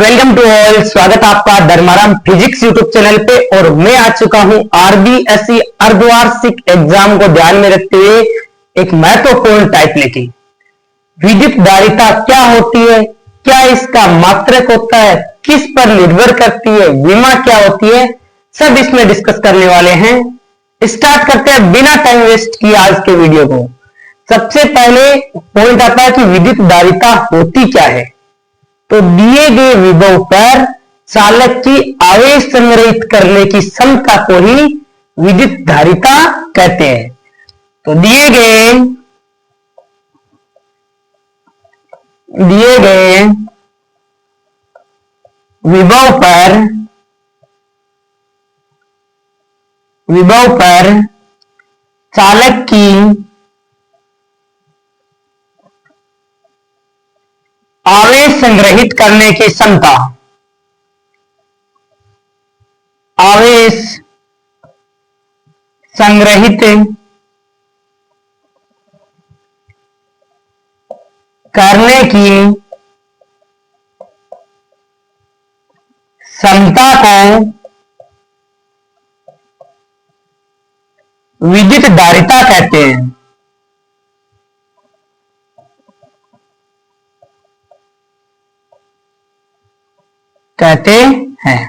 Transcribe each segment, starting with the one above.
Welcome to all. स्वागत आपका Dharmaram physics YouTube channel पे। और मैं आ चुका हूं आरबीएसई अर्धवार्षिक एग्जाम को ध्यान में रखते हुए एक महत्वपूर्ण टाइप लेके। विद्युत धारिता क्या होती है, क्या इसका मात्रक होता है, किस पर निर्भर करती है, विमा क्या होती है, सब इसमें डिस्कस करने वाले हैं। स्टार्ट करते हैं बिना टाइम वेस्ट किए आज के वीडियो को। सबसे पहले पॉइंट आता है कि विद्युत धारिता होती क्या है। तो दिए गए विभव पर चालक की आवेश संग्रहित करने की क्षमता को ही विद्युत धारिता कहते हैं। तो दिए गए विभव पर चालक की आवेश संग्रहित करने की क्षमता, आवेश संग्रहित करने की क्षमता को विद्युत धारिता कहते हैं।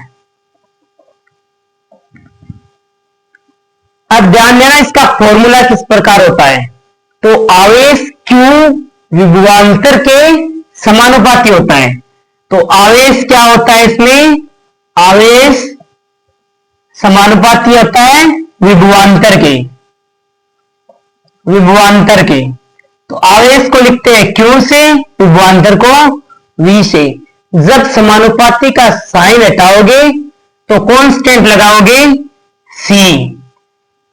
अब ध्यान देना, इसका फॉर्मूला किस प्रकार होता है। तो आवेश Q विभवांतर के समानुपाती होता है। तो आवेश क्या होता है, इसमें आवेश समानुपाती होता है विभवांतर के। तो आवेश को लिखते हैं Q से, विभवांतर को V से। जब समानुपाती का साइन हटाओगे तो कांस्टेंट लगाओगे C,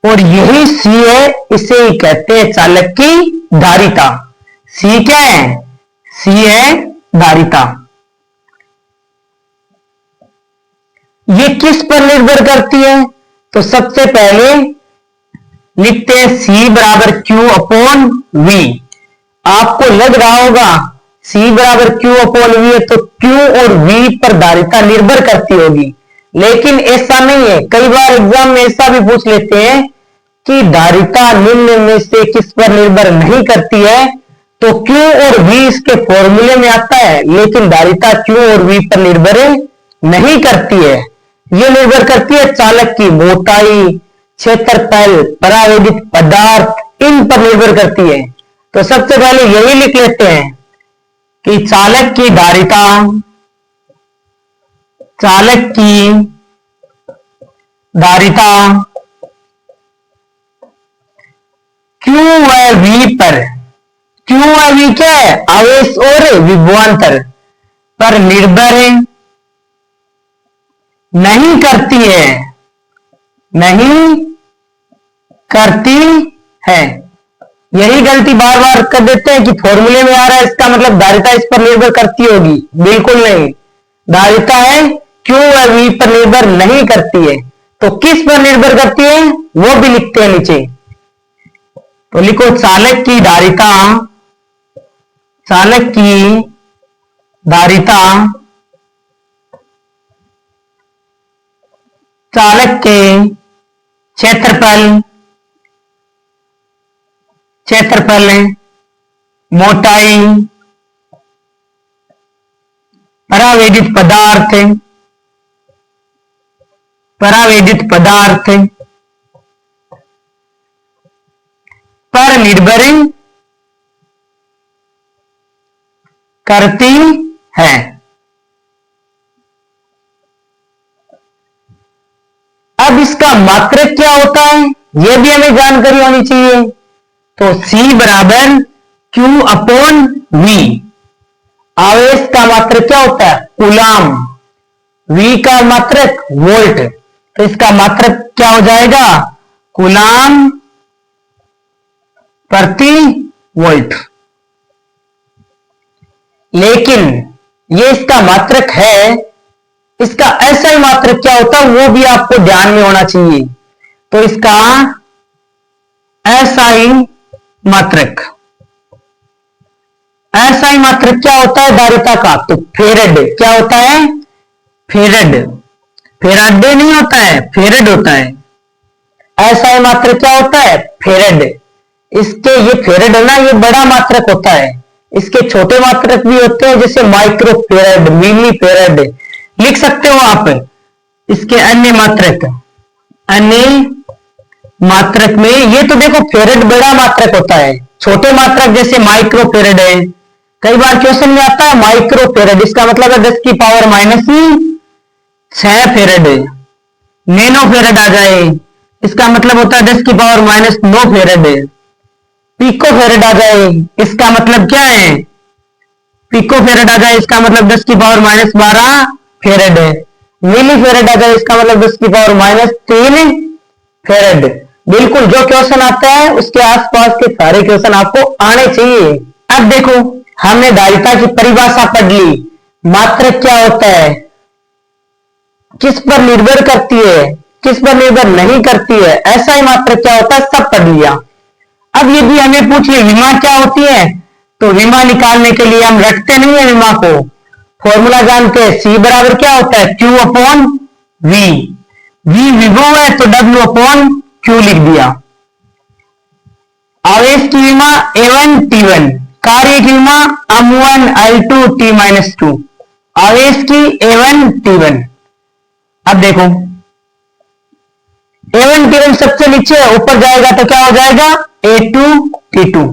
और यही C है, इसे ही कहते हैं चालक की धारिता। C क्या है? C है धारिता। ये किस पर निर्भर करती है? तो सबसे पहले लिखते हैं C बराबर Q अपॉन V। आपको लग रहा होगा C बराबर Q अपॉन V है तो Q और V पर धारिता निर्भर करती होगी, लेकिन ऐसा नहीं है। कई बार एग्जाम में ऐसा भी पूछ लेते हैं कि धारिता निम्न में से किस पर निर्भर नहीं करती है। तो Q और V इसके फॉर्मूले में आता है, लेकिन धारिता Q और V पर निर्भर नहीं करती है। ये निर्भर करती है चालक की मोटाई, क्षेत्रफल, परावैद्युत पदार्थ, इन पर निर्भर करती है। तो सबसे पहले यही लिख लेते हैं कि चालक की धारिता Q व V पर, Q व V क्या है? आवेश और विभवांतर पर निर्भर नहीं करती है। यही गलती बार बार कर देते हैं कि फॉर्मूले में आ रहा है, इसका मतलब धारिता इस पर निर्भर करती होगी। बिल्कुल नहीं, धारिता है Q व V पर निर्भर नहीं करती है। तो किस पर निर्भर करती है वो भी लिखते हैं नीचे। तो लिखो चालक की धारिता चालक के क्षेत्रफल, मोटाई, परावैद्युत पदार्थ पर निर्भर करती है। अब इसका मात्रक क्या होता है यह भी हमें जानकारी होनी चाहिए। तो C बराबर Q अपॉन V। आवेश का मात्रक क्या होता है? कूलाम। V का मात्रक वोल्ट। तो इसका मात्रक क्या हो जाएगा? कूलाम प्रति वोल्ट। लेकिन ये इसका मात्रक है, इसका ऐसा मात्रक क्या होता है वो भी आपको ध्यान में होना चाहिए। तो इसका ऐसा ही मात्रक ऐसा ही मात्रक क्या होता है धारिता का, तो फेरेड। क्या होता है, फेरेड। फेराडे नहीं होता है, फेरेड होता है। ऐसा ही मात्रक क्या होता है, फेरेड। इसके ये फेरेड है ना, ये बड़ा मात्रक होता है। इसके छोटे मात्रक भी होते हैं, जैसे माइक्रो फेरेड, मिली फेरेड लिख सकते हो आप। इसके अन्य मात्रक, अन्य मात्रक में ये तो देखो फेरेड बड़ा मात्रक होता है, छोटे मात्रक जैसे माइक्रो फेरेड है। कई बार क्वेश्चन में आता है माइक्रो फेरेड, इसका मतलब है 10 की पावर -6 फेरेड। नैनो फेरेड आ जाए, इसका मतलब होता है 10 की पावर -9 फेरेड। पिको फेरेड आ जाए, इसका मतलब क्या है, पिको फेरेड आ जाए, इसका मतलब 10 की पावर -12 फेरेड है। मिली फेरेड आ जाए, इसका मतलब 10 की पावर -3 फेरेड। बिल्कुल जो क्वेश्चन आता है उसके आसपास के सारे क्वेश्चन आपको आने चाहिए। अब देखो हमने धारिता की परिभाषा पढ़ ली, मात्रक क्या होता है, किस पर निर्भर करती है, किस पर निर्भर नहीं करती है, ऐसा ही मात्रक क्या होता है, सब पढ़ लिया। अब यदि हमें पूछ ले विमा क्या होती है, तो विमा निकालने के लिए हम रखते नहीं है विमा को, फॉर्मूला जानते हैं, C बराबर क्या होता है, Q अपॉन V। V विभव है तो W अपॉन Q लिख दिया। आवेश की विमा A1 T1, कार्य की विमा M1 I2 T-2, आवेश की A1 T1। अब देखो A1 T1 सबसे नीचे ऊपर जाएगा तो क्या हो जाएगा, A2 T2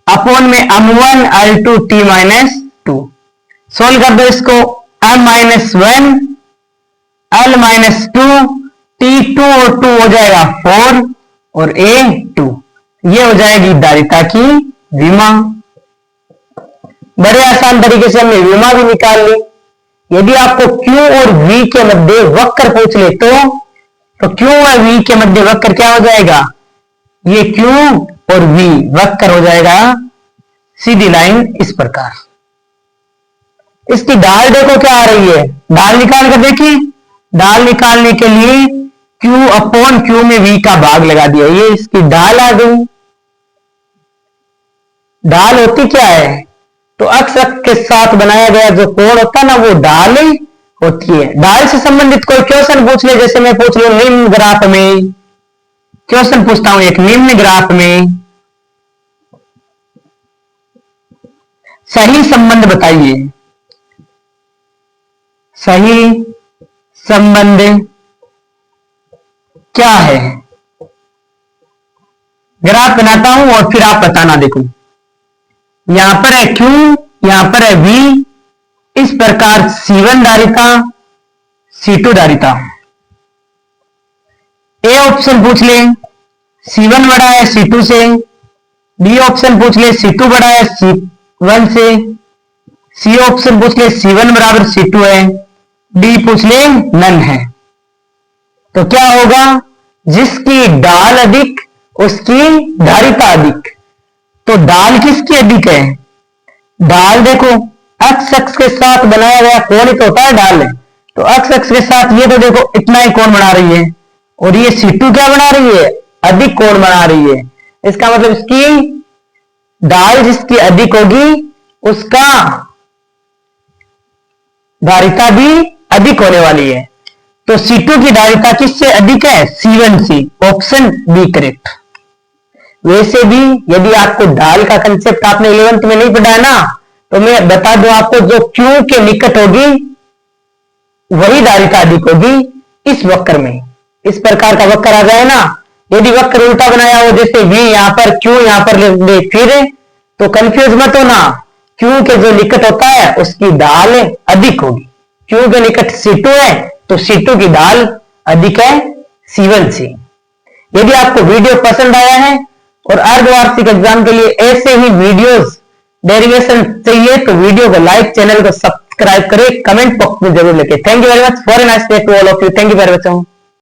अपॉन में M1 I2 T-2। सोल्व कर दो इसको, M-1 L-2 T2 और 2 हो जाएगा 4 और A2। ये हो जाएगी धारिता की विमा। बड़े आसान तरीके से हमने विमा भी निकाल ली। यदि आपको Q और V के मध्य वक्र पूछ ले तो Q और V के मध्य वक्र क्या हो जाएगा, ये Q और V वक्र हो जाएगा सीधी लाइन इस प्रकार। इसकी ढाल देखो क्या आ रही है, ढाल निकाल कर देखिए। ढाल निकालने के लिए Q अपॉन Q में V का भाग लगा दिया, ये इसकी ढाल आ गई। ढाल होती क्या है, तो अक्ष के साथ बनाया गया जो कोण होता है ना, वो ढाल होती है। ढाल से संबंधित कोई क्वेश्चन पूछ ले, जैसे मैं पूछ लू निम्न ग्राफ में, क्वेश्चन पूछता हूं एक, निम्न ग्राफ में सही संबंध बताइए, सही संबंध क्या है। ग्राफ बनाता हूं और फिर आप बताना। देखो यहां पर है Q, यहां पर है V, इस प्रकार C1 धारिता, C2 धारिता। ए ऑप्शन पूछ ले C1 बड़ा है C2 से, बी ऑप्शन पूछ ले C2 बड़ा है C1 से, सी ऑप्शन पूछ ले C1 बराबर C2 है, डी पूछ ले नन है। तो क्या होगा, जिसकी ढाल अधिक उसकी धारिता अधिक। तो ढाल किसकी अधिक है, ढाल देखो अक्ष के साथ बनाया गया कोण ही तो होता है ढाल है। तो अक्ष के साथ ये तो देखो इतना ही कोण बना रही है, और ये C2 क्या बना रही है, अधिक कोण बना रही है। इसका मतलब इसकी ढाल जिसकी अधिक होगी उसका धारिता भी अधिक होने वाली है। तो C2 की धारिता किससे अधिक है, C1 से, ऑप्शन बी करेक्ट। वैसे भी यदि आपको ढाल का कंसेप्ट आपने 11th में नहीं पढ़ा है ना, तो मैं बता दूं आपको, जो Q के निकट होगी वही धारिता अधिक होगी इस वक्र में। इस प्रकार का वक्र आ जाए ना, यदि वक्र उल्टा बनाया हो, जैसे V यहां पर Q यहां पर ले, फिर तो कंफ्यूज मत होना, Q के जो निकट होता है उसकी ढाल अधिक होगी। Q के निकट C2 है तो C2 की ढाल अधिक है C1 से। यदि आपको वीडियो पसंद आया है और अर्धवार्षिक एग्जाम के लिए ऐसे ही वीडियोस डेरिवेशन चाहिए तो वीडियो को लाइक, चैनल को सब्सक्राइब करें, कमेंट बॉक्स में जरूर लिखें। Thank you very much, for a nice day to all of you. Thank you very much.